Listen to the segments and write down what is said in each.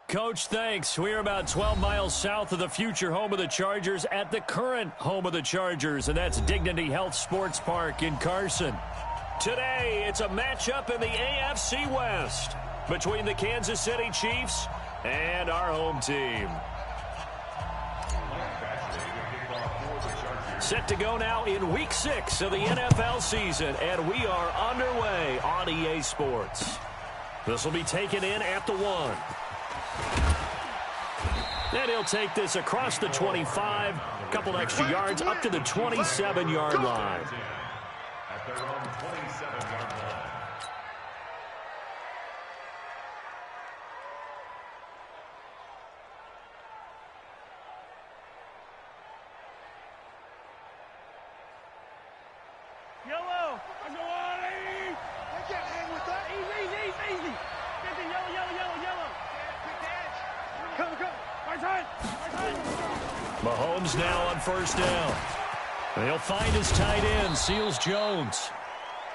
Coach, thanks. We're about 12 miles south of the future home of the Chargers at the current home of the Chargers, and that's Dignity Health Sports Park in Carson. Today, it's a matchup in the AFC West between the Kansas City Chiefs and our home team. Set to go now in Week 6 of the NFL season, and we are underway on EA Sports. This will be taken in at the 1. And he'll take this across the 25, a couple extra yards up to the 27-yard line. At their own 27-yard line. Yellow. I go on. They can't hang with that. Easy. Get the yellow. Come. Right side. Mahomes now on first down. He'll find his tight end, Seals Jones.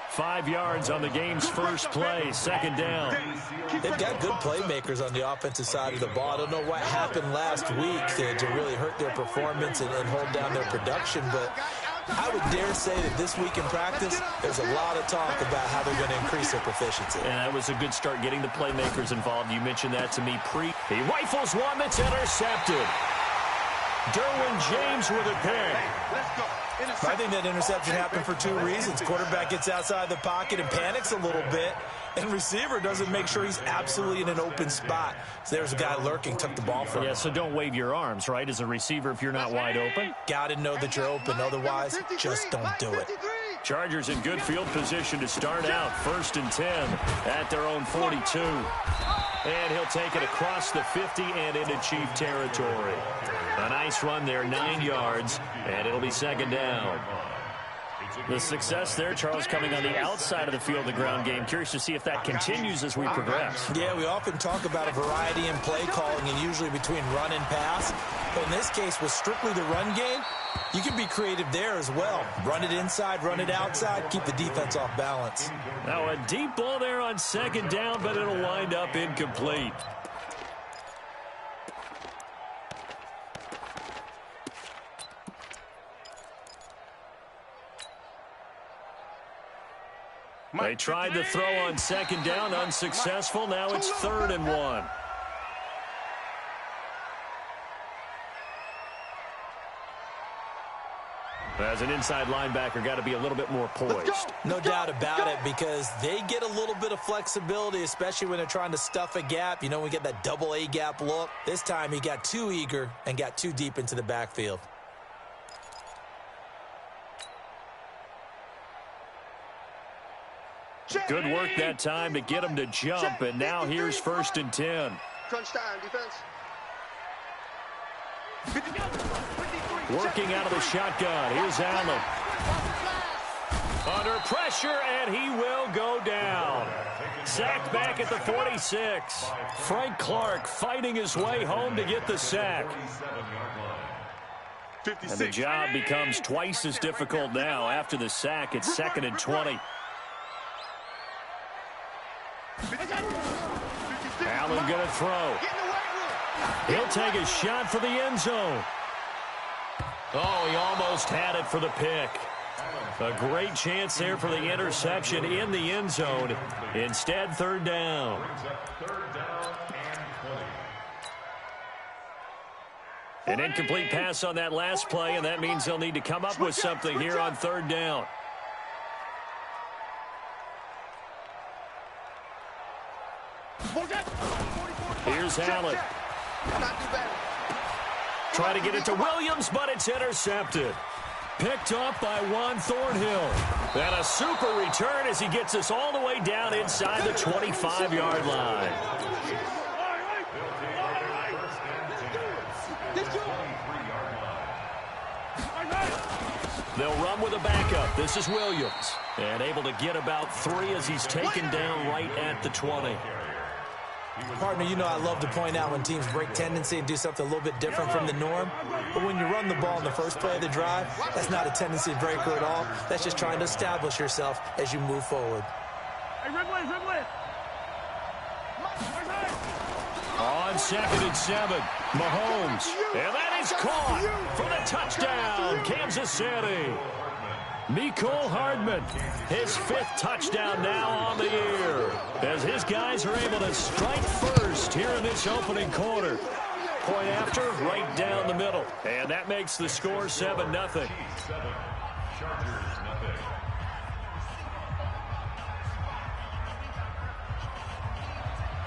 5 yards on the game's first play, second down. They've got good playmakers on the offensive side of the ball. I don't know what happened last week to really hurt their performance and hold down their production, but I would dare say that this week in practice, there's a lot of talk about how they're going to increase their proficiency. And that was a good start getting the playmakers involved. You mentioned that to me He rifles one that's intercepted. Derwin James with a pick. I think that interception happened for 2 reasons. Quarterback gets outside the pocket and panics a little bit, and receiver doesn't make sure he's absolutely in an open spot. So there's a guy lurking, took the ball from him. Yeah, so don't wave your arms, right, as a receiver if you're not wide open. Got to know that you're open. Otherwise, just don't do it. Chargers in good field position to start out. 1st and 10 at their own 42. And he'll take it across the 50 and into Chief territory. A nice run there, 9 yards, and it'll be second down. The success there, Charles, coming on the outside of the field, the ground game. Curious to see if that continues as we progress. Yeah, we often talk about a variety in play calling and usually between run and pass. But in this case, with strictly the run game, you can be creative there as well. Run it inside, run it outside, keep the defense off balance. Now a deep ball there on second down, but it'll wind up incomplete. They tried the throw on second down, unsuccessful. Now it's 3rd and 1. As an inside linebacker, got to be a little bit more poised. No doubt about it, because they get a little bit of flexibility, especially when they're trying to stuff a gap. You know, we get that double A gap look. This time he got too eager and got too deep into the backfield. Good work that time to get him to jump, and now here's 1st and 10. Crunch time, defense. Working out of the shotgun. Here's Allen. Under pressure, and he will go down. Sacked back at the 46. Frank Clark fighting his way home to get the sack. And the job becomes twice as difficult now. After the sack, it's 2nd and 20. Allen going to throw. He'll take a shot for the end zone. Oh, he almost had it for the pick. A great chance there for the interception in the end zone. Instead, 3rd down. An incomplete pass on that last play, and that means they'll need to come up with something here on 3rd down. Here's Allen. Try to get it to Williams, but it's intercepted. Picked off by Juan Thornhill. And a super return as he gets us all the way down inside the 25-yard line. They'll run with a backup. This is Williams. And able to get about 3 as he's taken down right at the 20. Partner, you know I love to point out when teams break tendency and do something a little bit different from the norm. But when you run the ball in the first play of the drive, that's not a tendency breaker at all. That's just trying to establish yourself as you move forward. Hey, Ridley. On 2nd and 7, Mahomes. And that is caught for the touchdown, Kansas City. Mecole Hardman, his 5th touchdown now on the year, as his guys are able to strike first here in this opening quarter. Point after, right down the middle. And that makes the score 7-0. Chargers, nothing.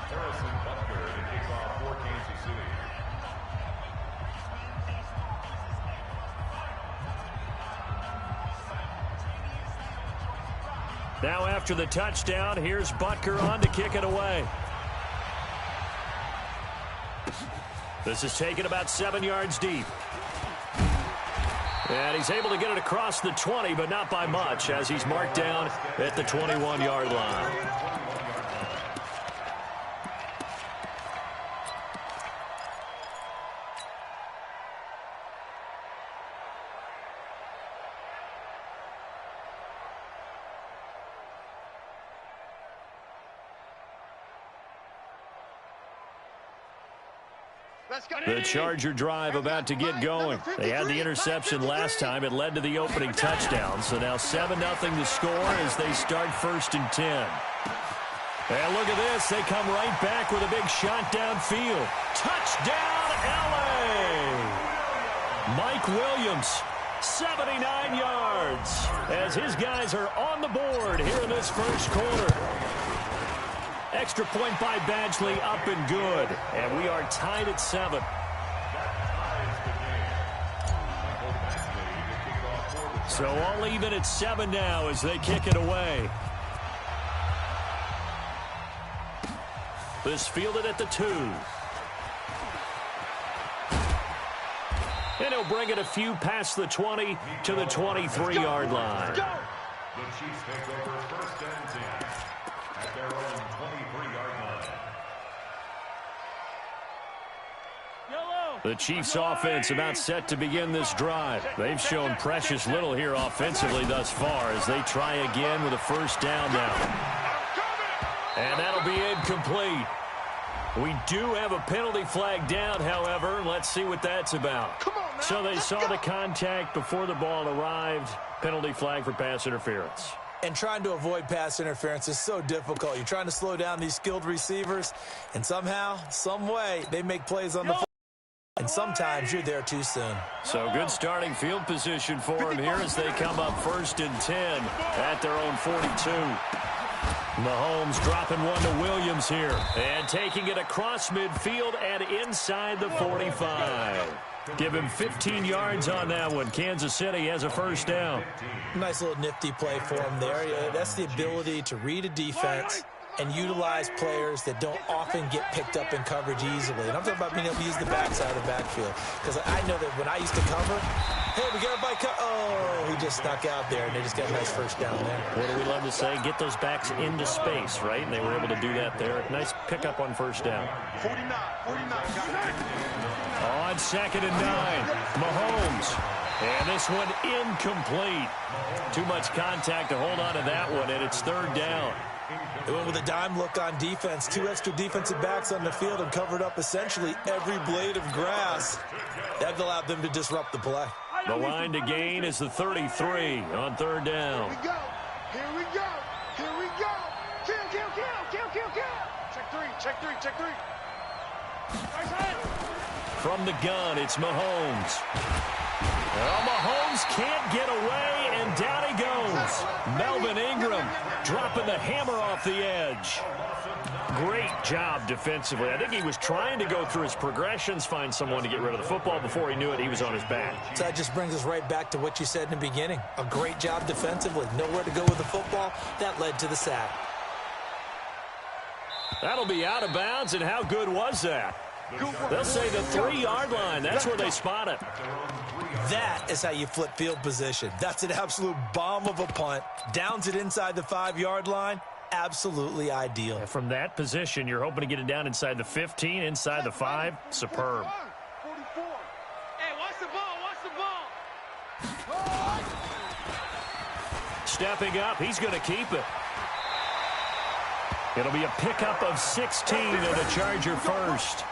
Harrison Butker to kick off for Kansas City. Now after the touchdown, here's Butker on to kick it away. This is taken about 7 yards deep. And he's able to get it across the 20, but not by much, as he's marked down at the 21-yard line. The Charger drive about to get going. They had the interception last time. It led to the opening touchdown. So now 7-0 the score as they start 1st and 10. And look at this. They come right back with a big shot downfield. Touchdown, L.A. Mike Williams, 79 yards, as his guys are on the board here in this first quarter. Extra point by Badgley, up and good. And we are tied at 7. So all even at 7 now as they kick it away. This fielded at the 2. And he'll bring it a few past the 20 to the 23-yard line. The Chiefs take over 1st and 10 at their own 23-yard line. The Chiefs offense about set to begin this drive. They've shown precious little here offensively thus far as they try again with a 1st down now. And that'll be incomplete. We do have a penalty flag down, however. Let's see what that's about. So they saw the contact before the ball arrived. Penalty flag for pass interference. And trying to avoid pass interference is so difficult. You're trying to slow down these skilled receivers, and somehow, some way, they make plays on the field. And sometimes you're there too soon. So good starting field position for him here as they come up 1st and 10 at their own 42. Mahomes dropping one to Williams here and taking it across midfield and inside the 45. Give him 15 yards on that one. Kansas City has a 1st down. Nice little nifty play for him there. Yeah, that's the ability to read a defense and utilize players that don't often get picked up in coverage easily. And I'm talking about being able to use the backside of the backfield. Because I know that when I used to cover, hey, we got a bike. Oh, he just snuck out there, and they just got a nice 1st down there. What do we love to say? Get those backs into space, right? And they were able to do that there. Nice pickup on 1st down. 49. On 2nd and 9, Mahomes. And this one incomplete. Too much contact to hold on to that one, and it's 3rd down. They went with a dime look on defense. 2 extra defensive backs on the field and covered up essentially every blade of grass. That allowed them to disrupt the play. The line to gain is the 33 on 3rd down. Here we go. Kill. Check three. From the gun, it's Mahomes. Well, Mahomes can't get away, and down he goes. Melvin Ingram dropping the hammer off the edge. Great job defensively. I think he was trying to go through his progressions, find someone to get rid of the football. Before he knew it, he was on his back. So that just brings us right back to what you said in the beginning. A great job defensively. Nowhere to go with the football. That led to the sack. That'll be out of bounds, and how good was that? They'll say the 3-yard line. That's where they spot it. That is how you flip field position. That's an absolute bomb of a punt. Downs it inside the 5-yard line. Absolutely ideal. From that position, you're hoping to get it down inside the 15, inside the 5. Superb. 44. Hey, watch the ball. Stepping up, he's going to keep it. It'll be a pickup of 16 and a Charger first.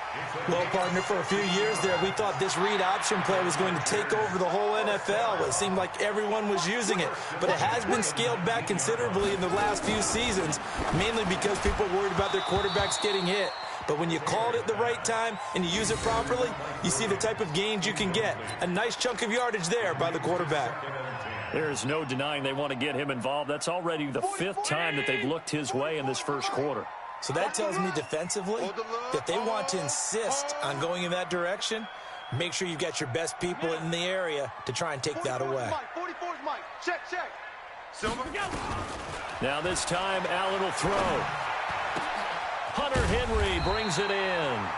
Well, partner, for a few years there, we thought this read option play was going to take over the whole NFL. It seemed like everyone was using it, but it has been scaled back considerably in the last few seasons, mainly because people worried about their quarterbacks getting hit. But when you call it at the right time and you use it properly, you see the type of gains you can get. A nice chunk of yardage there by the quarterback. There is no denying they want to get him involved. That's already the 5th time that they've looked his way in this first quarter. So that tells me defensively that they want to insist on going in that direction. Make sure you've got your best people in the area to try and take that away. 44's Mike. Check. Silver. Now this time, Allen will throw. Hunter Henry brings it in.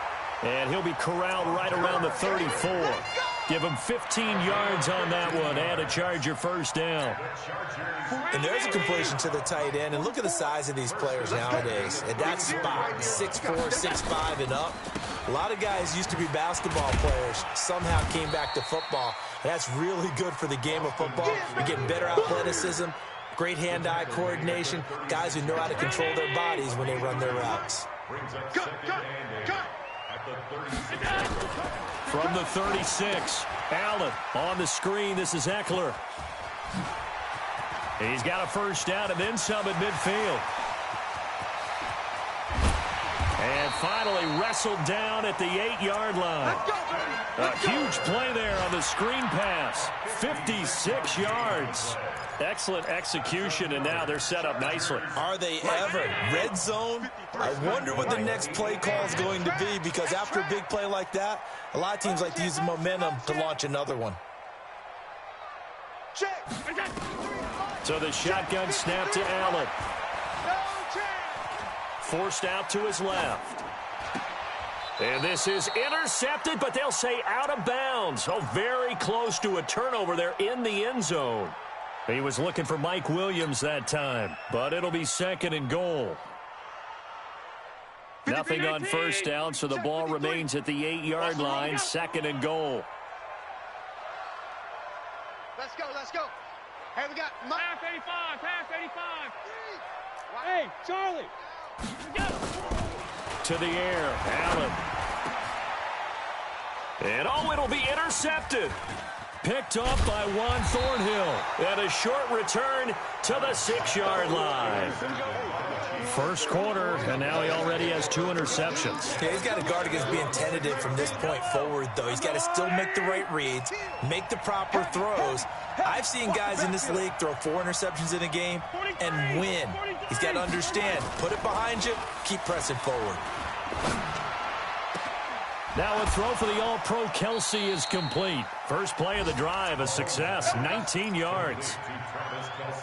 And he'll be corralled right around the 34. Give him 15 yards on that one and a Charger first down. And there's a completion to the tight end. And look at the size of these players nowadays. At that spot, 6'4", 6'5", and up. A lot of guys used to be basketball players, somehow came back to football. And that's really good for the game of football. You're getting better athleticism, great hand-eye coordination, guys who know how to control their bodies when they run their routes. Cut. From the 36, Allen on the screen. This is Eckler. He's got a first down and then some at midfield. And finally wrestled down at the 8-yard line. A huge play there on the screen pass. 56 yards. Excellent execution, and now they're set up nicely. Are they ever? Red zone? I wonder what the next play call is going to be, because after a big play like that, a lot of teams like to use the momentum to launch another one. So the shotgun snap to Allen. Forced out to his left. And this is intercepted, but they'll say out of bounds. Oh, very close to a turnover there in the end zone. He was looking for Mike Williams that time, but it'll be 2nd and goal. Nothing on first down, so the ball remains at the 8-yard line, 2nd and goal. Let's go. Hey, we got pass 85. Hey, Charlie. To the air, Allen. And it'll be intercepted. Picked up by Juan Thornhill. And a short return to the 6-yard line. First quarter, and now he already has 2 interceptions. Yeah, he's got to guard against being tentative from this point forward, though. He's got to still make the right reads, make the proper throws. I've seen guys in this league throw 4 interceptions in a game and win. He's got to understand, put it behind you, keep pressing forward. Now a throw for the All-Pro Kelsey is complete. First play of the drive, a success, 19 yards.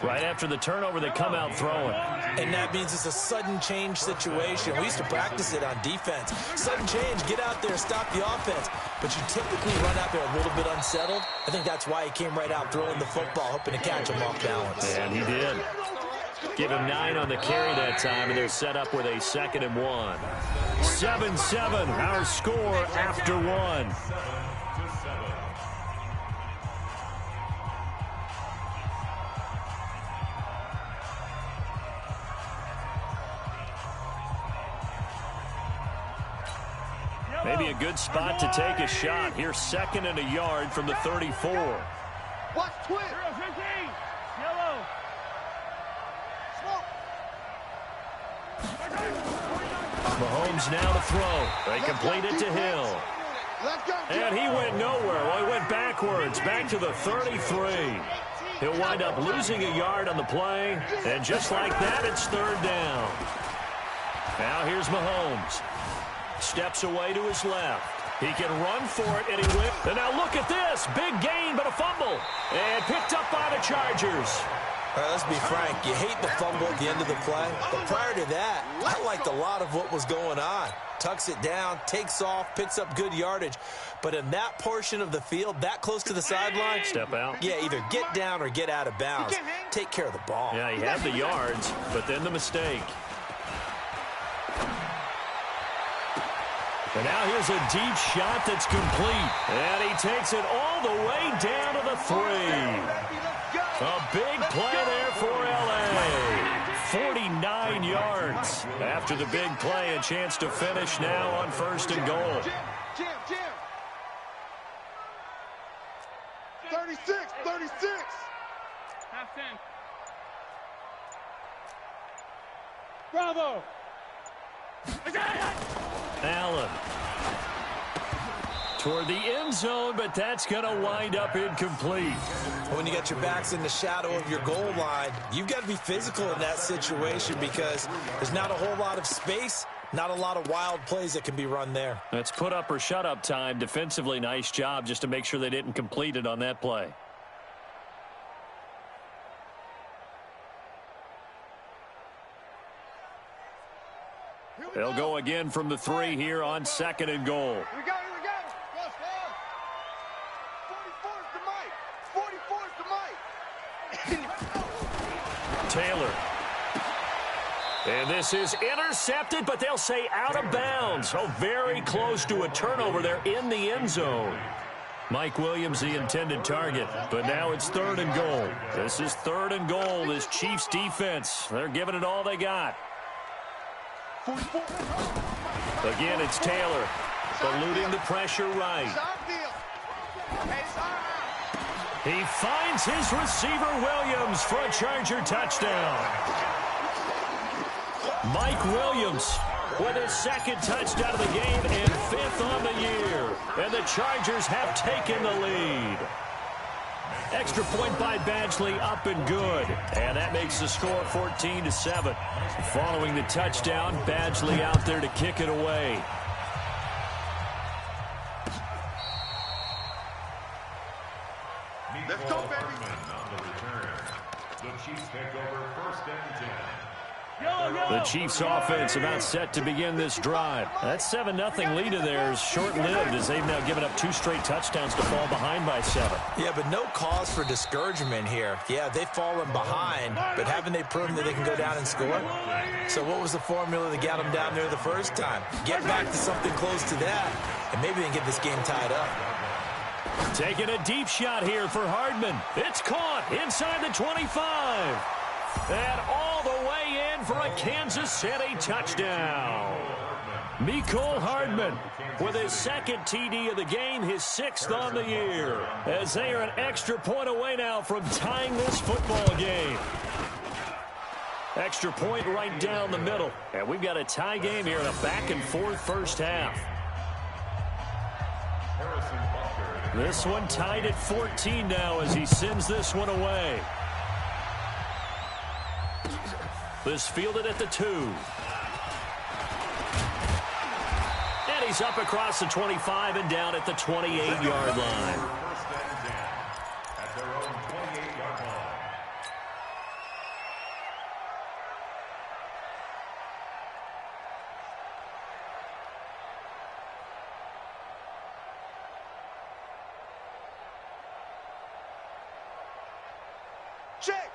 Right after the turnover, they come out throwing. And that means it's a sudden change situation. We used to practice it on defense. Sudden change, get out there, stop the offense. But you typically run out there a little bit unsettled. I think that's why he came right out throwing the football, hoping to catch him off balance. And he did. Give him 9 on the carry that time, and they're set up with a 2nd and 1. 7-7, our score after 1. Maybe a good spot to take a shot. Here's 2nd and a yard from the 34. Watch twin. Yellow. Mahomes now to throw. They complete it to Hill. And he went nowhere. Well, he went backwards, back to the 33. He'll wind up losing a yard on the play. And just like that, it's 3rd down. Now here's Mahomes. Steps away to his left. He can run for it, and he went. And now look at this. Big gain, but a fumble. And picked up by the Chargers. All right, let's be frank. You hate the fumble at the end of the play. But prior to that, I liked a lot of what was going on. Tucks it down, takes off, picks up good yardage. But in that portion of the field, that close to the sideline, step out. Yeah, either get down or get out of bounds. Take care of the ball. Yeah, he had the yards, but then the mistake. And now here's a deep shot that's complete. And he takes it all the way down to the 3. A big play there for L.A. 49 yards. After the big play, a chance to finish now on 1st and goal. Jim. 36. Half 10. Bravo. Allen. Toward the end zone, but that's going to wind up incomplete. When you got your backs in the shadow of your goal line, you've got to be physical in that situation because there's not a whole lot of space, not a lot of wild plays that can be run there. That's put up or shut up time. Defensively, nice job just to make sure they didn't complete it on that play. They'll go again from the 3 here on 2nd and goal. Here we go. Yes, 44's the mic. Taylor. And this is intercepted, but they'll say out of bounds. Oh, very close to a turnover there in the end zone. Mike Williams, the intended target, but now it's 3rd and goal. This is 3rd and goal. This Chiefs defense, they're giving it all they got. Again, it's Taylor, eluding the pressure right. He finds his receiver, Williams, for a Charger touchdown. Mike Williams with his 2nd touchdown of the game and 5th on the year. And the Chargers have taken the lead. Extra point by Badgley, up and good. And that makes the score 14-7. Following the touchdown, Badgley out there to kick it away. Let's go, baby. On the return. The Chiefs take over 1st and 10. The Chiefs offense about set to begin this drive. That 7-0 lead of theirs short-lived as they've now given up 2 straight touchdowns to fall behind by 7. Yeah, but no cause for discouragement here. Yeah, they've fallen behind, but haven't they proven that they can go down and score? So what was the formula that got them down there the first time? Get back to something close to that, and maybe they can get this game tied up. Taking a deep shot here for Hardman. It's caught inside the 25. And all the way in for a Kansas City touchdown. Mecole Hardman with his 2nd TD of the game, his 6th on the year. As they are an extra point away now from tying this football game. Extra point right down the middle. And we've got a tie game here in a back-and-forth first half. This one tied at 14 now as he sends this one away. This fielded at the 2. And he's up across the 25 and down at the 28-yard line. 1st and 10 at their own 28-yard line.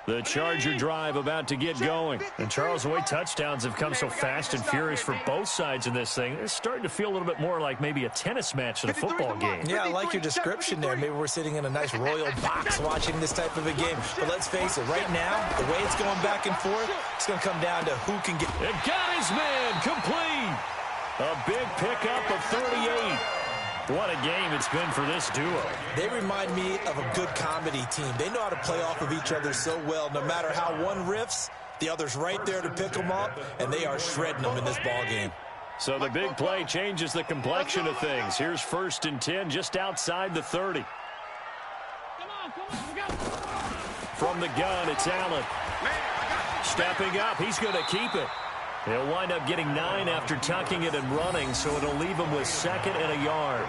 The Charger drive about to get going. And Charles, the way touchdowns have come so fast and furious for both sides in this thing, it's starting to feel a little bit more like maybe a tennis match than a football game. Yeah, I like your description there. Maybe we're sitting in a nice royal box watching this type of a game. But let's face it, right now, the way it's going back and forth, it's going to come down to who can get... It got his man complete. A big pickup of 38. What a game it's been for this duo. They remind me of a good comedy team. They know how to play off of each other so well. No matter how one riffs, the other's right there to pick them up, and they are shredding them in this ball game. So the big play changes the complexion of things. Here's 1st and 10 just outside the 30. From the gun, it's Allen. Stepping up, he's going to keep it. He'll wind up getting 9 after tucking it and running, so it'll leave him with 2nd and a yard.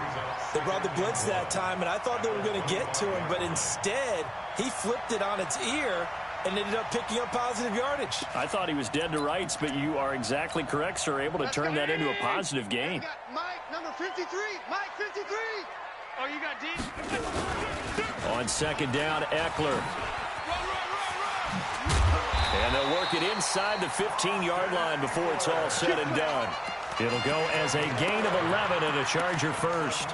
They brought the blitz that time, and I thought they were going to get to him, but instead, he flipped it on its ear and ended up picking up positive yardage. I thought he was dead to rights, but you are exactly correct, sir, able to turn that into a positive gain. Mike, number 53. Mike, 53. Oh, you got D? On 2nd down, Eckler. And they'll work it inside the 15-yard line before it's all said and done. It'll go as a gain of 11 and a Charger first.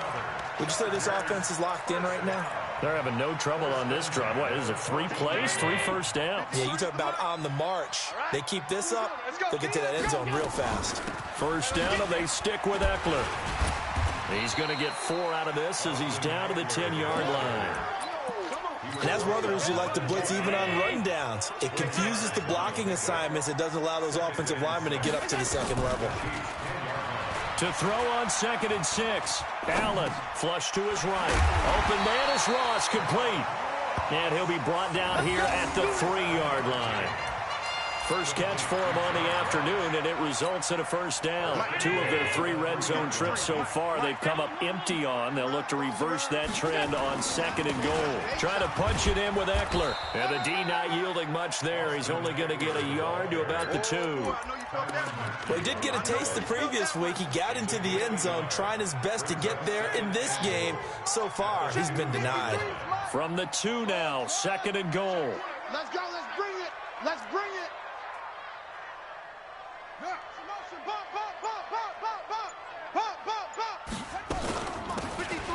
Would you say this offense is locked in right now? They're having no trouble on this drive. What, is it 3 plays, 3 first downs? Yeah, you talk about on the march. They keep this up, they'll get to that end zone real fast. First down, and they stick with Eckler. He's going to get 4 out of this as he's down to the 10-yard line. And that's one of the reasons you like to blitz even on rundowns. It confuses the blocking assignments. It doesn't allow those offensive linemen to get up to the second level. To throw on 2nd and 6. Allen, flush to his right. Open man is Ross, complete. And he'll be brought down here at the 3-yard line. First catch for him on the afternoon, and it results in a first down. 2 of their 3 red zone trips so far they've come up empty on. They'll look to reverse that trend on 2nd and goal. Trying to punch it in with Eckler. And the D not yielding much there. He's only going to get a yard to about the 2. Well, he did get a taste the previous week. He got into the end zone, trying his best to get there in this game. So far, he's been denied. From the 2 now, 2nd and goal. Let's go. Let's bring it. Let's bring it.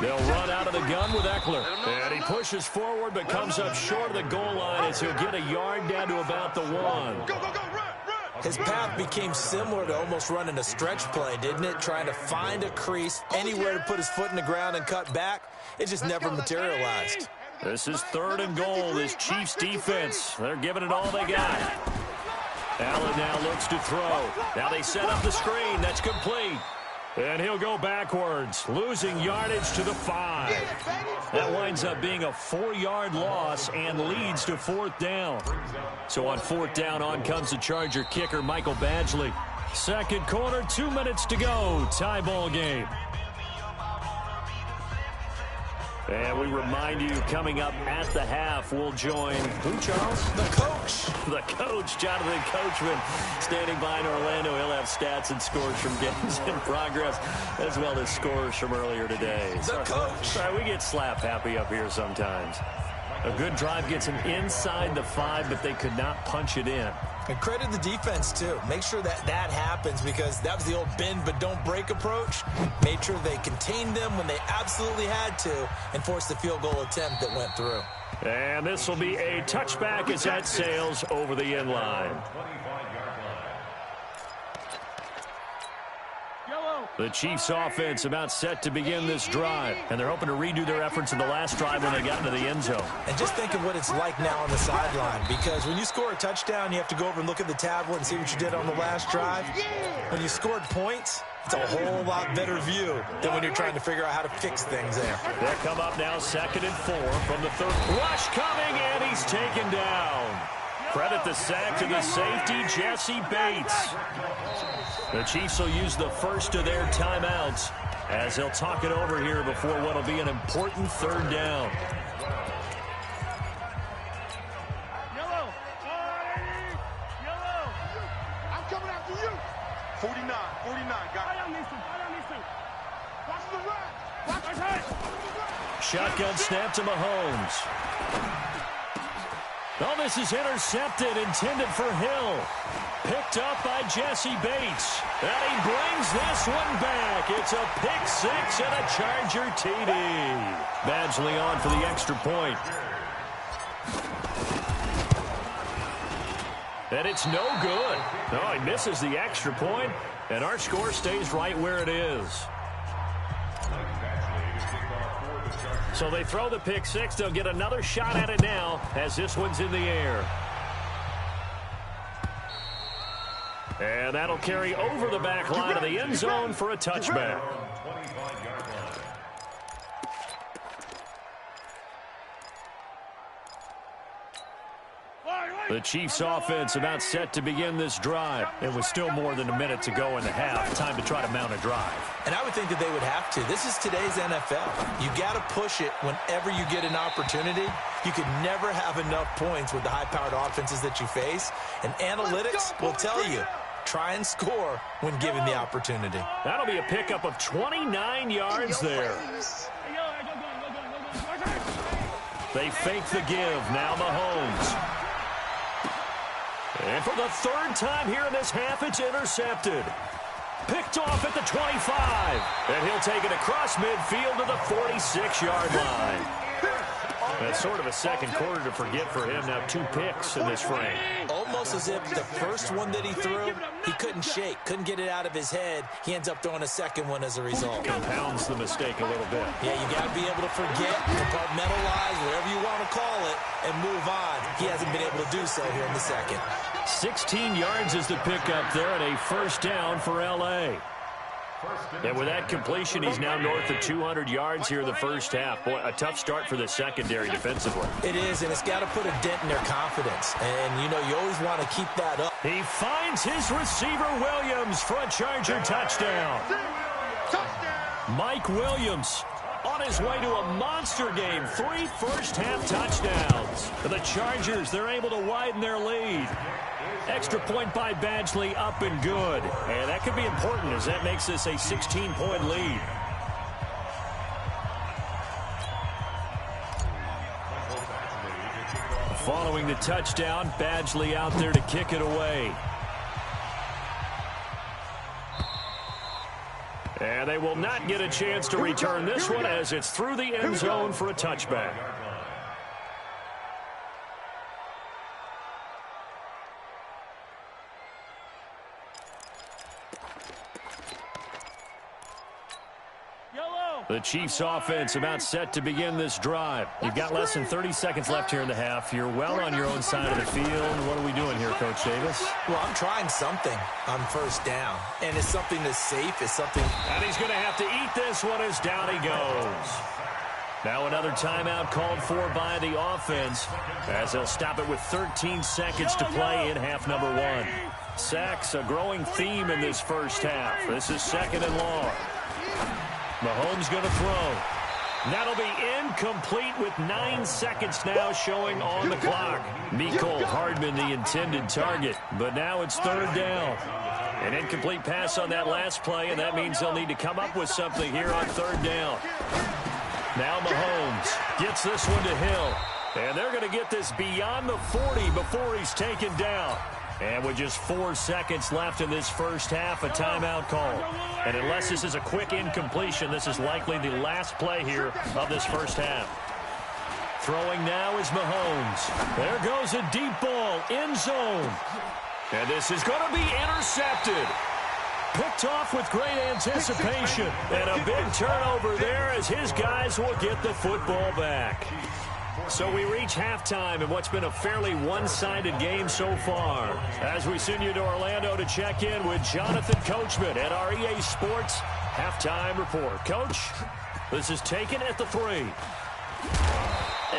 They'll run out of the gun with Eckler. And he pushes forward but comes up short of the goal line as he'll get a yard down to about the 1. His path became similar to almost running a stretch play, didn't it? Trying to find a crease, anywhere to put his foot in the ground and cut back. It just never materialized. This is 3rd and goal, this Chiefs defense. They're giving it all they got. Allen now looks to throw. Now they set up the screen. That's complete. And he'll go backwards, losing yardage to the 5. That winds up being a 4-yard loss and leads to 4th down. So on 4th down, on comes the Charger kicker, Michael Badgley. 2nd quarter, 2 minutes to go. Tie ball game. And we remind you, coming up at the half, we'll join who, Charles? The coach. The coach, Jonathan Coachman, standing by in Orlando. He'll have stats and scores from games in progress, as well as scores from earlier today. The coach. Sorry, we get slap happy up here sometimes. A good drive gets them inside the 5, but they could not punch it in. And credit the defense, too. Make sure that happens, because that was the old bend but don't break approach. Made sure they contained them when they absolutely had to and forced the field goal attempt that went through. And this will be a touchback as that sails over the end line. The Chiefs offense about set to begin this drive, and they're hoping to redo their efforts in the last drive when they got into the end zone. And just think of what it's like now on the sideline, because when you score a touchdown, you have to go over and look at the tablet and see what you did on the last drive. When you scored points, it's a whole lot better view than when you're trying to figure out how to fix things there. They'll come up now 2nd and 4 from the 3rd. Rush coming, and he's taken down. Credit the sack to the safety, Jesse Bates. The Chiefs will use the first of their timeouts as they'll talk it over here before what will be an important 3rd down. Yellow. I'm coming after you. 49. Got it. Watch the right. Watch the right. Shotgun snap to Mahomes. Oh, this is intercepted, intended for Hill. Picked up by Jesse Bates. And he brings this one back. It's a pick 6 and a Charger TD. Badgley on for the extra point. And it's no good. Oh, he misses the extra point, and our score stays right where it is. So they throw the pick 6. They'll get another shot at it now as this one's in the air. And that'll carry over the back line of the end zone for a touchback. The Chiefs offense about set to begin this drive. And with still more than a minute to go in the half, time to try to mount a drive. And I would think that they would have to. This is today's NFL. You got to push it whenever you get an opportunity. You could never have enough points with the high-powered offenses that you face. And analytics will tell you, try and score when given the opportunity. That'll be a pickup of 29 yards there. They fake the give. Now Mahomes. And for the 3rd time here in this half, it's intercepted. Picked off at the 25. And he'll take it across midfield to the 46-yard line. That's sort of a second quarter to forget for him. Now 2 picks in this frame. Almost as if the first one that he threw, he couldn't shake, couldn't get it out of his head. He ends up throwing a second one as a result. Compounds the mistake a little bit. Yeah, you got to be able to forget, compartmentalize, whatever you want to call it, and move on. He hasn't been able to do so here in the second. 16 yards is the pickup there, and a first down for L.A. And with that completion, he's now north of 200 yards here in the first half. Boy, a tough start for the secondary defensively. It is, and it's got to put a dent in their confidence. And, you know, you always want to keep that up. He finds his receiver, Williams, for a Charger touchdown. Mike Williams on his way to a monster game. 3 first-half touchdowns. The Chargers, they're able to widen their lead. Extra point by Badgley, up and good. And that could be important as that makes this a 16-point lead. Following the touchdown, Badgley out there to kick it away. And they will not get a chance to return this one as it's through the end zone for a touchback. The Chiefs offense about set to begin this drive. You've got less than 30 seconds left here in the half. You're well on your own side of the field. What are we doing here, Coach Davis? Well, I'm trying something on first down. And it's something that's safe. It's something. And he's going to have to eat this one as down he goes. Now another timeout called for by the offense as they'll stop it with 13 seconds to play in half number 1. Sacks, a growing theme in this first half. This is 2nd and long. Mahomes going to throw. That'll be incomplete with 9 seconds now showing on the clock. Mecole Hardman the intended target, but now it's 3rd down. An incomplete pass on that last play, and that means they'll need to come up with something here on 3rd down. Now Mahomes gets this one to Hill, and they're going to get this beyond the 40 before he's taken down. And with just 4 seconds left in this first half, a timeout call. And unless this is a quick incompletion, this is likely the last play here of this first half. Throwing now is Mahomes. There goes a deep ball, end zone. And this is going to be intercepted. Picked off with great anticipation. And a big turnover there as his guys will get the football back. So we reach halftime in what's been a fairly one-sided game so far. As we send you to Orlando to check in with Jonathan Coachman at our EA Sports Halftime Report. Coach, this is taken at the 3.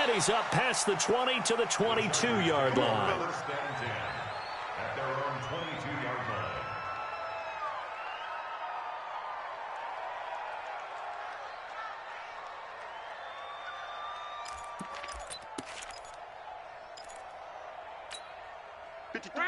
And he's up past the 20 to the 22-yard line. At their own 22-yard line.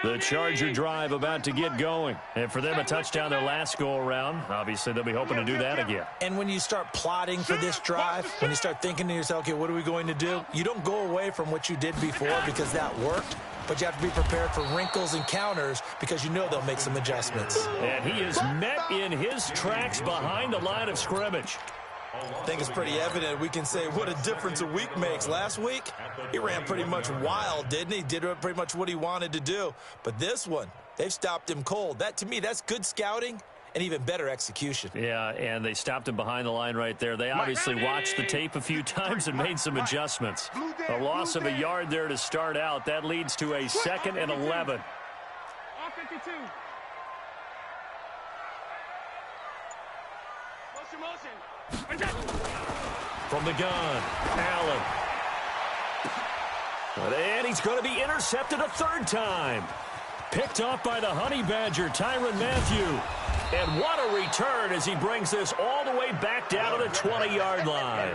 The Charger drive about to get going. And for them, a touchdown their last go-around. Obviously, they'll be hoping to do that again. And when you start plotting for this drive, when you start thinking to yourself, okay, what are we going to do? You don't go away from what you did before because that worked. But you have to be prepared for wrinkles and counters because you know they'll make some adjustments. And he is met in his tracks behind the line of scrimmage. I think it's pretty evident. We can say what a difference a week makes. Last week, he ran pretty much wild, didn't he? Did pretty much what he wanted to do. But this one, they've stopped him cold. That, to me, that's good scouting and even better execution. Yeah, and they stopped him behind the line right there. They obviously watched the tape a few times and made some adjustments. A loss of a yard there to start out. That leads to a 2nd and 11. From the gun, Allen. And he's going to be intercepted a 3rd time. Picked off by the Honey Badger, Tyrann Mathieu. And what a return as he brings this all the way back down to the 20-yard line.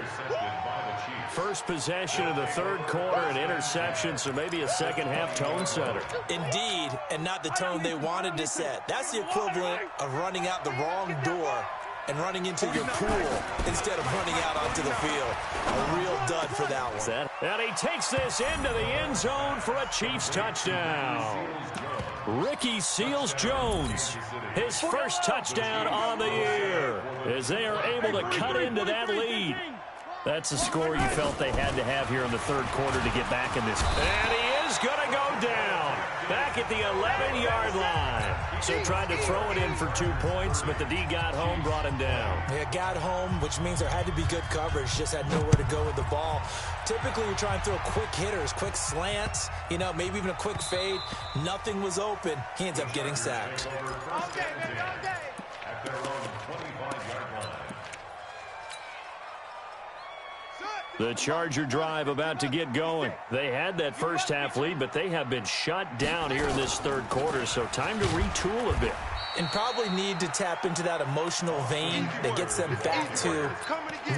First possession of the 3rd quarter, an interception, so maybe a second-half tone setter. Indeed, and not the tone they wanted to set. That's the equivalent of running out the wrong door and running into your pool instead of running out onto the field. A real dud for that one. And he takes this into the end zone for a Chiefs touchdown. Ricky Seals-Jones, his first touchdown on the year, as they are able to cut into that lead. That's a score you felt they had to have here in the third quarter to get back in this. And he is going to go down back at the 11-yard line. So tried to throw it in for 2 points, but the D got home, brought him down. Yeah, got home, which means there had to be good coverage. Just had nowhere to go with the ball. Typically, you're trying to throw quick hitters, quick slants, maybe even a quick fade. Nothing was open. He ends up getting sacked. Okay, man, okay. At their own 25-yard line. The Charger drive about to get going. They had that first half lead, but they have been shut down here in this third quarter, so time to retool a bit. And probably need to tap into that emotional vein that gets them back to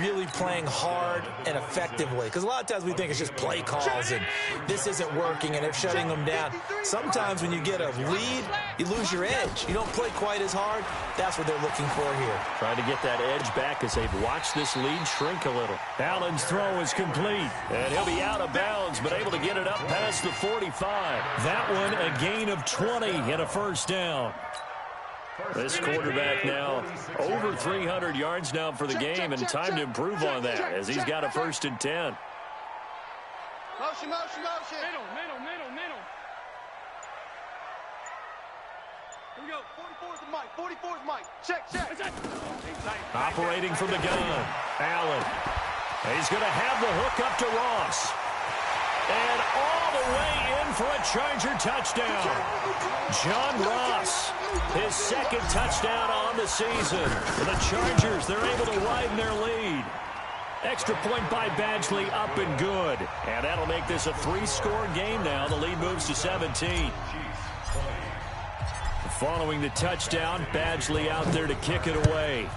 really playing hard and effectively. Because a lot of times we think it's just play calls and this isn't working and they're shutting them down. Sometimes when you get a lead, you lose your edge. You don't play quite as hard. That's what they're looking for here. Trying to get that edge back as they've watched this lead shrink a little. Allen's throw is complete. And he'll be out of bounds, but able to get it up past the 45. That one a gain of 20 and a first down. This quarterback now over 300 yards now for the game, and time to improve on that as he's got a 1st and 10. Motion. Middle. Here we go. 44 is the mic. 44 is Mike. Check. Operating from the gun, Allen. He's going to have the hook up to Ross. And all the way in for a Charger touchdown. John Ross, his 2nd touchdown on the season. For the Chargers, they're able to widen their lead. Extra point by Badgley, up and good. And that'll make this a 3-score game now. The lead moves to 17. Following the touchdown, Badgley out there to kick it away.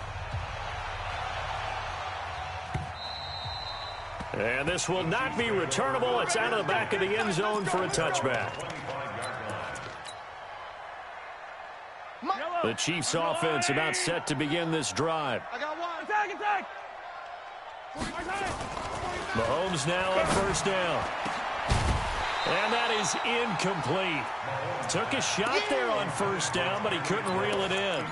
And this will not be returnable. It's out of the back of the end zone for a touchback. The Chiefs offense about set to begin this drive. I got one. Attack. Mahomes now on 1st down. And that is incomplete. Took a shot there on 1st down, but he couldn't reel it in.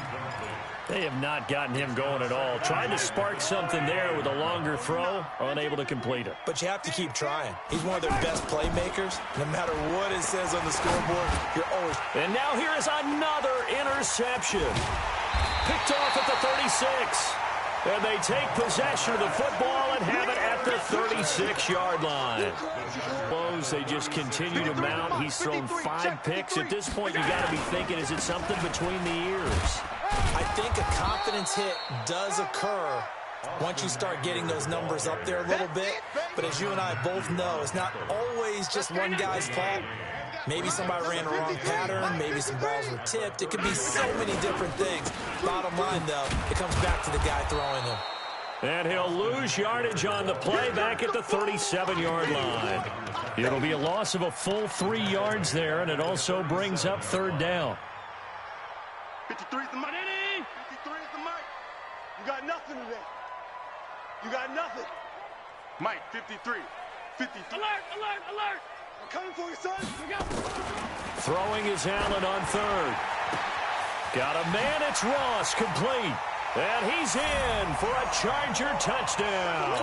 They have not gotten him going at all. Tried to spark something there with a longer throw, unable to complete it. But you have to keep trying. He's one of their best playmakers. No matter what it says on the scoreboard, you're always... And now here is another interception. Picked off at the 36. And they take possession of the football and have it at the 36-yard line. They just continue to mount. He's thrown 5 picks. At this point, you got to be thinking, is it something between the ears? I think a confidence hit does occur once you start getting those numbers up there a little bit. But as you and I both know, it's not always just one guy's fault. Maybe somebody ran a wrong pattern. Maybe some balls were tipped. It could be so many different things. Bottom line, though, it comes back to the guy throwing them. And he'll lose yardage on the play back at the 37-yard line. It'll be a loss of a full 3 yards there, and it also brings up 3rd down. 53 is the mic. 53 is the mic. You got nothing today. You got nothing. Mike, 53. 53. Alert. I'm coming for you, son. We go. Throwing is Allen on 3rd. Got a man, it's Ross, complete. And he's in for a Charger touchdown.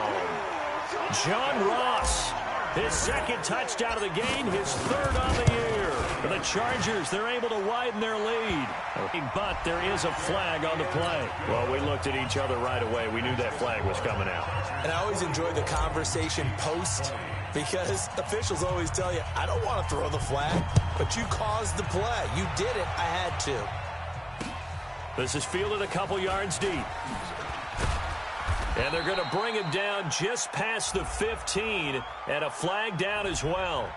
John Ross, his 2nd touchdown of the game, his 3rd on the year. For the Chargers, they're able to widen their lead. But there is a flag on the play. Well, we looked at each other right away. We knew that flag was coming out. And I always enjoy the conversation post because officials always tell you, I don't want to throw the flag, but you caused the play. You did it. I had to. This is fielded a couple yards deep. And they're going to bring him down just past the 15, and a flag down as well.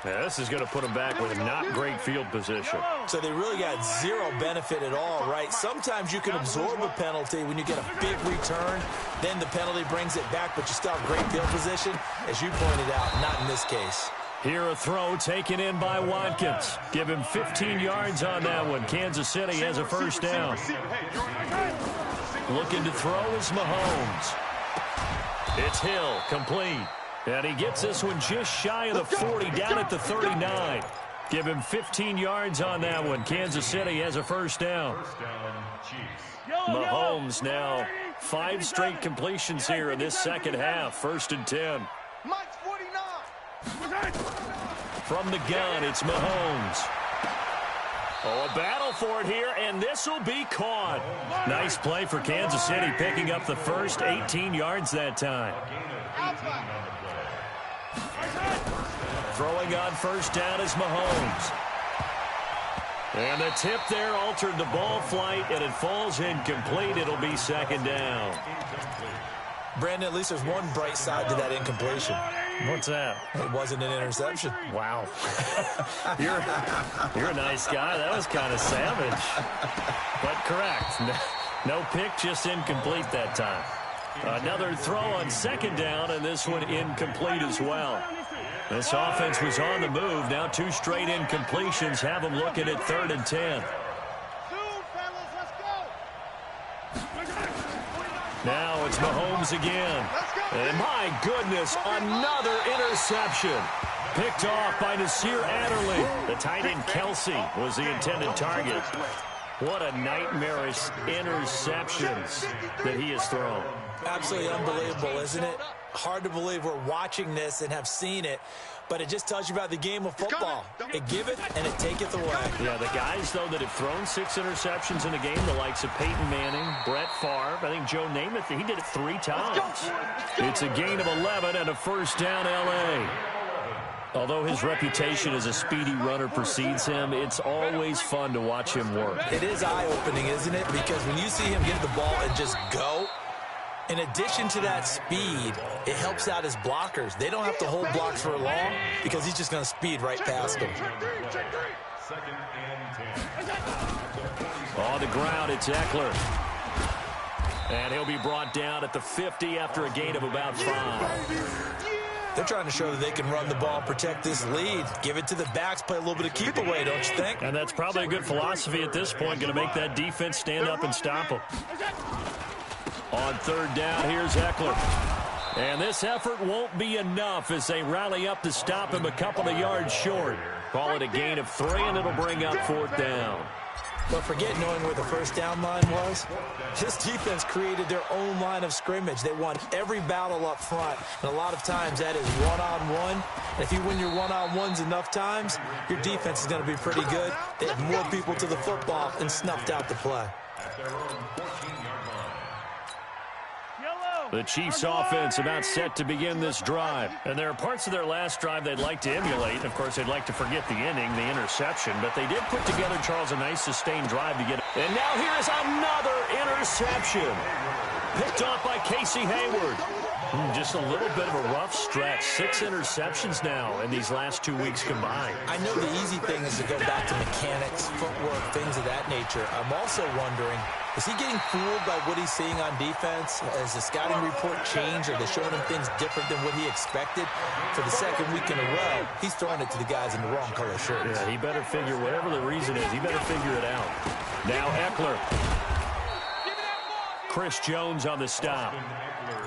Now, this is going to put him back with not great field position. So they really got zero benefit at all, right? Sometimes you can absorb a penalty when you get a big return. Then the penalty brings it back, but you still have great field position. As you pointed out, not in this case. Here a throw taken in by Watkins. Give him 15 yards on that one. Kansas City has a 1st down. Looking to throw is Mahomes. It's Hill, complete. And he gets this one just shy of the 40, down at the 39. Give him 15 yards on that one. Kansas City has a first down. First down, Chiefs. Mahomes now 5 straight completions here in this second half. First and 10. Mike's 49. From the gun, it's Mahomes. Oh, a battle for it here, and this will be caught. Nice play for Kansas City, picking up the first 18 yards that time. Throwing on first down is Mahomes. And the tip there altered the ball flight, and it falls incomplete. It'll be second down. Brandon, at least there's one bright side to that incompletion. What's that? It wasn't an interception. Wow. You're a nice guy. That was kind of savage. But correct. No pick, just incomplete that time. Another throw on second down, and this one incomplete as well. This offense was on the move. Now 2 straight incompletions have them looking at 3rd and 10. Now it's Mahomes again. And my goodness, another interception. Picked off by Nasir Adderley. The tight end Kelsey was the intended target. What a nightmarish interceptions that he has thrown. Absolutely unbelievable, isn't it? Hard to believe we're watching this and have seen it, but it just tells you about the game of football. It giveth and it taketh away. Yeah, the guys, though, that have thrown 6 interceptions in a game, the likes of Peyton Manning, Brett Favre, I think Joe Namath, he did it 3 times. It's a gain of 11 and a first down L.A. Although his reputation as a speedy runner precedes him, it's always fun to watch him work. It is eye-opening, isn't it? Because when you see him get the ball and just go, in addition to that speed, it helps out his blockers. They don't have to hold blocks for long because he's just going to speed right past them. Second and 10. On the ground, it's Eckler. And he'll be brought down at the 50 after a gain of about 5. They're trying to show that they can run the ball, protect this lead, give it to the backs, play a little bit of keep away, don't you think? And that's probably a good philosophy at this point, going to make that defense stand up and stop them. On 3rd down, here's Eckler. And this effort won't be enough as they rally up to stop him a couple of yards short. Call it a gain of 3, and it'll bring up 4th down. But forget knowing where the first down line was. This defense created their own line of scrimmage. They won every battle up front. And a lot of times that is one-on-one. And if you win your one-on-ones enough times, your defense is going to be pretty good. They had more people to the football and snuffed out the play. At their own 14-yard line. The Chiefs offense about set to begin this drive. And there are parts of their last drive they'd like to emulate. Of course, they'd like to forget the inning, the interception. But they did put together, Charles, a nice sustained drive to get it. And now here is another interception. Picked off by Casey Hayward. Just a little bit of a rough stretch. 6 interceptions now in these last 2 weeks combined. I know the easy thing is to go back to mechanics, footwork, things of that nature. I'm also wondering, is he getting fooled by what he's seeing on defense? Has the scouting report changed? Are they showing him things different than what he expected? For the second week in a row, he's throwing it to the guys in the wrong color shirts. Yeah, he better figure, whatever the reason is, he better figure it out. Now Eckler. Chris Jones on the stop.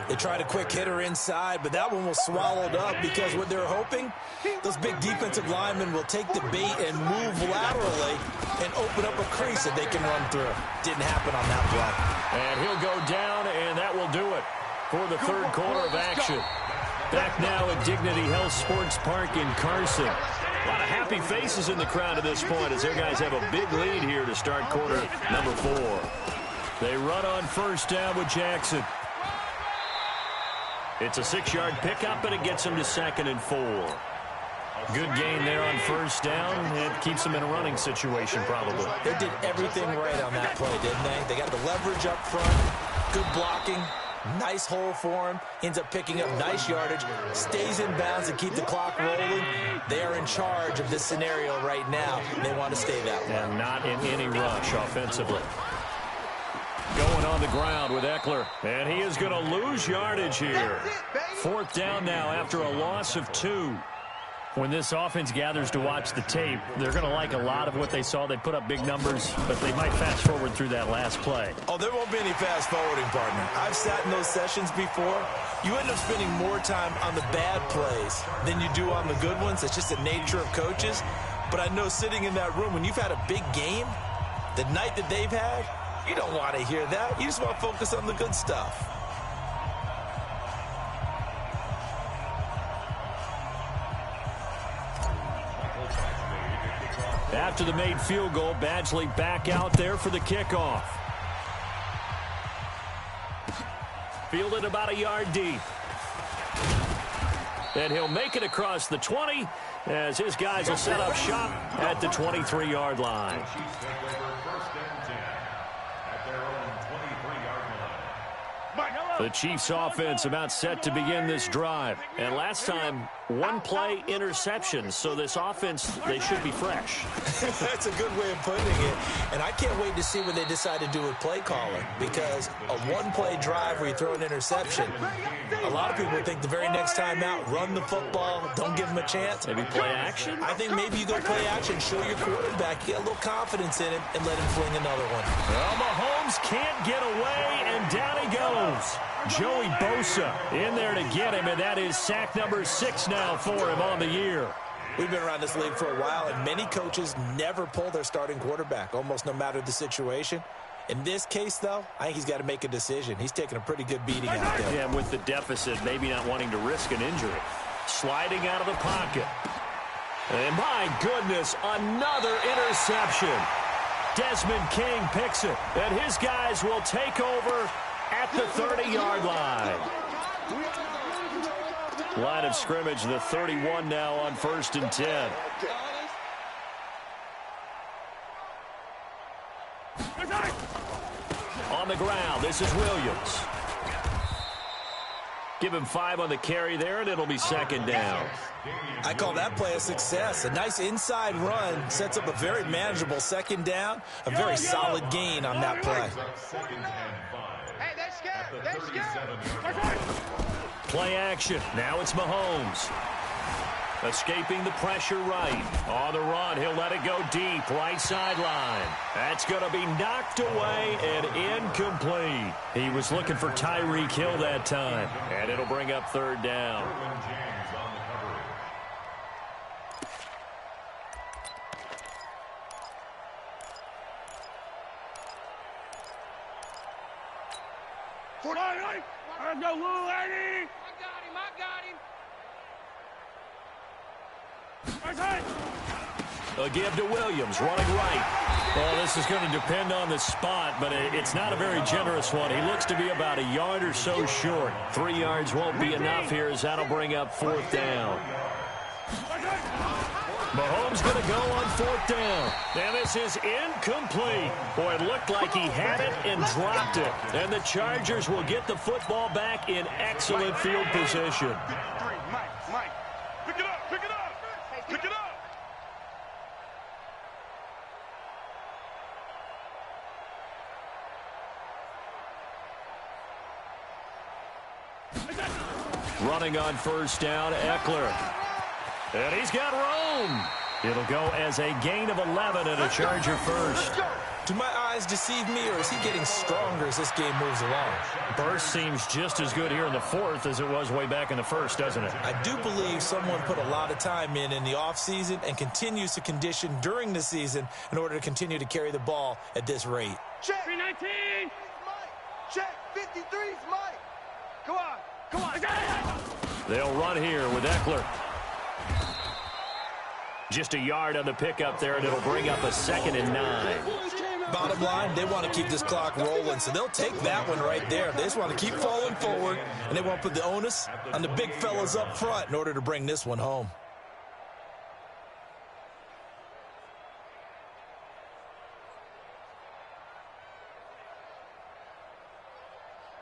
They tried a quick hitter inside, but that one was swallowed up because what they're hoping, those big defensive linemen will take the bait and move laterally and open up a crease that they can run through. Didn't happen on that play. And he'll go down, and that will do it for the 3rd quarter of action. Back now at Dignity Health Sports Park in Carson. A lot of happy faces in the crowd at this point as their guys have a big lead here to start quarter number 4. They run on first down with Jackson. It's a 6-yard pickup, and it gets them to 2nd and 4. Good gain there on first down. It keeps them in a running situation, probably. They did everything right on that play, didn't they? They got the leverage up front, good blocking, nice hole for him, ends up picking up nice yardage, stays in bounds to keep the clock rolling. They are in charge of this scenario right now. They want to stay that way. And not in any rush offensively. Going on the ground with Eckler, and he is going to lose yardage here. 4th down now after a loss of 2. When this offense gathers to watch the tape, they're going to like a lot of what they saw. They put up big numbers, but they might fast forward through that last play. Oh, there won't be any fast forwarding, partner. I've sat in those sessions before. You end up spending more time on the bad plays than you do on the good ones. It's just the nature of coaches. But I know sitting in that room, when you've had a big game, the night that they've had, you don't want to hear that. You just want to focus on the good stuff. After the made field goal, Badgley back out there for the kickoff. Fielded about a yard deep. And he'll make it across the 20 as his guys will set up shop at the 23-yard line. The Chiefs offense about set to begin this drive. And last time, one-play interception. So this offense, they should be fresh. That's a good way of putting it. And I can't wait to see what they decide to do with play calling. Because a one-play drive where you throw an interception, a lot of people think the very next time out, run the football, don't give them a chance. Maybe play action? I think maybe you go play action, show your quarterback, get a little confidence in him, and let him fling another one. Well, Mahomes can't get away, and down he goes. Joey Bosa in there to get him, and that is sack number 6 now for him on the year. We've been around this league for a while, and many coaches never pull their starting quarterback, almost no matter the situation. In this case, though, I think he's got to make a decision. He's taking a pretty good beating out there. Yeah, with the deficit, maybe not wanting to risk an injury. Sliding out of the pocket. And my goodness, another interception. Desmond King picks it, and his guys will take over at the 30-yard line. Line of scrimmage, the 31 now on 1st and 10. On the ground, this is Williams. Give him 5 on the carry there, and it'll be 2nd down. I call that play a success. A nice inside run sets up a very manageable 2nd down. A very solid gain on that play. Hey, they're scared. Play action. Now it's Mahomes. Escaping the pressure right. On the run, he'll let it go deep. Right sideline. That's going to be knocked away and incomplete. He was looking for Tyreek Hill that time. And it'll bring up 3rd down. I got him. A give to Williams, running right. Well, this is going to depend on the spot, but it's not a very generous one. He looks to be about a yard or so short. 3 yards won't be enough here as that'll bring up 4th down. Mahomes going to go on 4th down. And this is incomplete. Boy, it looked like he had it and dropped it. And the Chargers will get the football back in excellent field position. Mike, pick it up, pick it up, pick it up. Running on 1st down, Eckler. And he's got room. It'll go as a gain of 11 and a Charger first. Do my eyes deceive me, or is he getting stronger as this game moves along? Burst seems just as good here in the 4th as it was way back in the 1st, doesn't it? I do believe someone put a lot of time in the offseason and continues to condition during the season in order to continue to carry the ball at this rate. Check. 319. Check. 53's Mike. Come on. Come on. They'll run here with Eckler. Just a yard on the pickup there, and it'll bring up a 2nd and 9. Bottom line, they want to keep this clock rolling, so they'll take that one right there. They just want to keep falling forward, and they want to put the onus on the big fellas up front in order to bring this one home.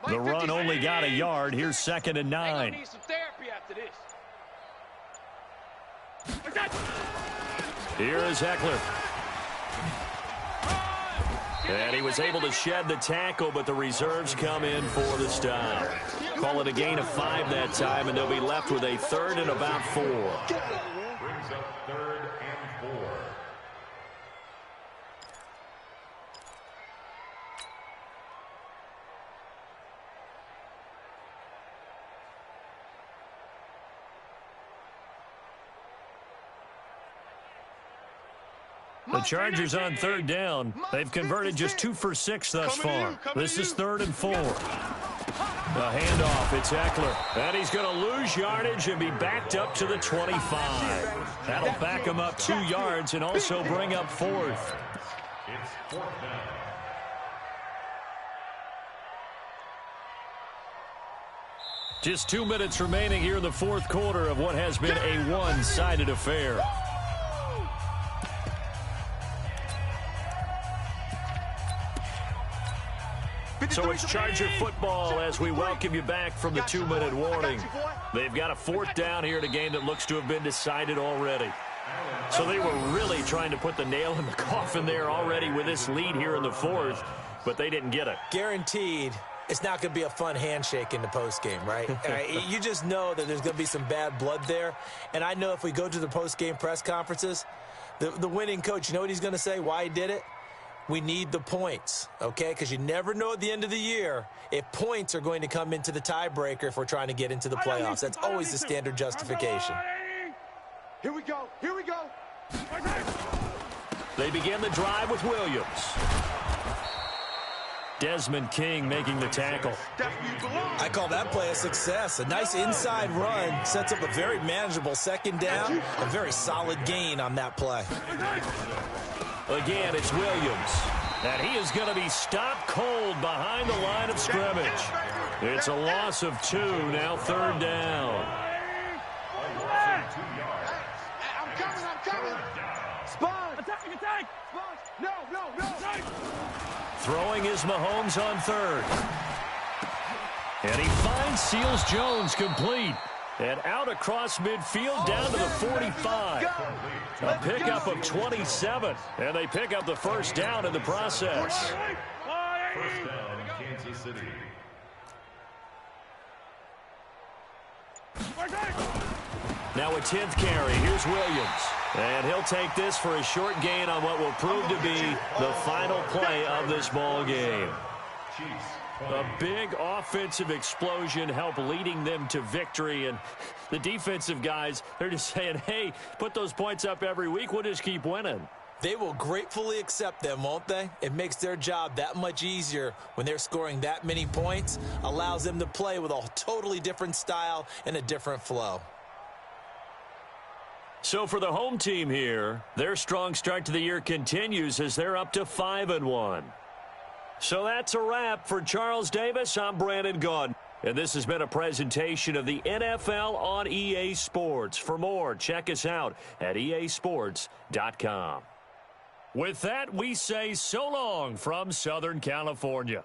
The run only got a yard. Here's 2nd and 9. Need some therapy after this. Here is Eckler. And he was able to shed the tackle, but the reserves come in for the stop. Call it a gain of 5 that time, and they'll be left with a 3rd and about 4. Brings up 3rd and 4. The Chargers on third down. They've converted just 2 for 6 thus far. This is 3rd and 4. The handoff, it's Eckler. And he's going to lose yardage and be backed up to the 25. That'll back him up 2 yards and also bring up 4th. It's 4th down. Just 2 minutes remaining here in the 4th quarter of what has been a one-sided affair. So it's Charger football as we welcome you back from the 2-minute warning. They've got a 4th down here in a game that looks to have been decided already. So they were really trying to put the nail in the coffin there already with this lead here in the 4th, but they didn't get it. Guaranteed. It's not going to be a fun handshake in the postgame, right? You just know that there's going to be some bad blood there. And I know if we go to the postgame press conferences, the winning coach, you know what he's going to say, why he did it? We need the points, okay? Because you never know at the end of the year if points are going to come into the tiebreaker if we're trying to get into the playoffs. That's always the standard justification. Here we go. Here we go. They begin the drive with Williams. Desmond King making the tackle. I call that play a success. A nice inside run sets up a very manageable 2nd down. A very solid gain on that play. Again, it's Williams. And he is going to be stopped cold behind the line of scrimmage. It's a loss of 2, now 3rd down. I'm coming. Spawn. Attack. No. Throwing is Mahomes on 3rd. And he finds Seals-Jones complete. And out across midfield down to the 45. A pickup of 27. And they pick up the 1st down in the process. 1st down, Kansas City. Now a 10th carry. Here's Williams. And he'll take this for a short gain on what will prove to be the final play of this ball game. A big offensive explosion helped leading them to victory. And the defensive guys, they're just saying, hey, put those points up every week. We'll just keep winning. They will gratefully accept them, won't they? It makes their job that much easier when they're scoring that many points. Allows them to play with a totally different style and a different flow. So for the home team here, their strong start to the year continues as they're up to 5-1. So that's a wrap for Charles Davis. I'm Brandon Gaudin. And this has been a presentation of the NFL on EA Sports. For more, check us out at easports.com. With that, we say so long from Southern California.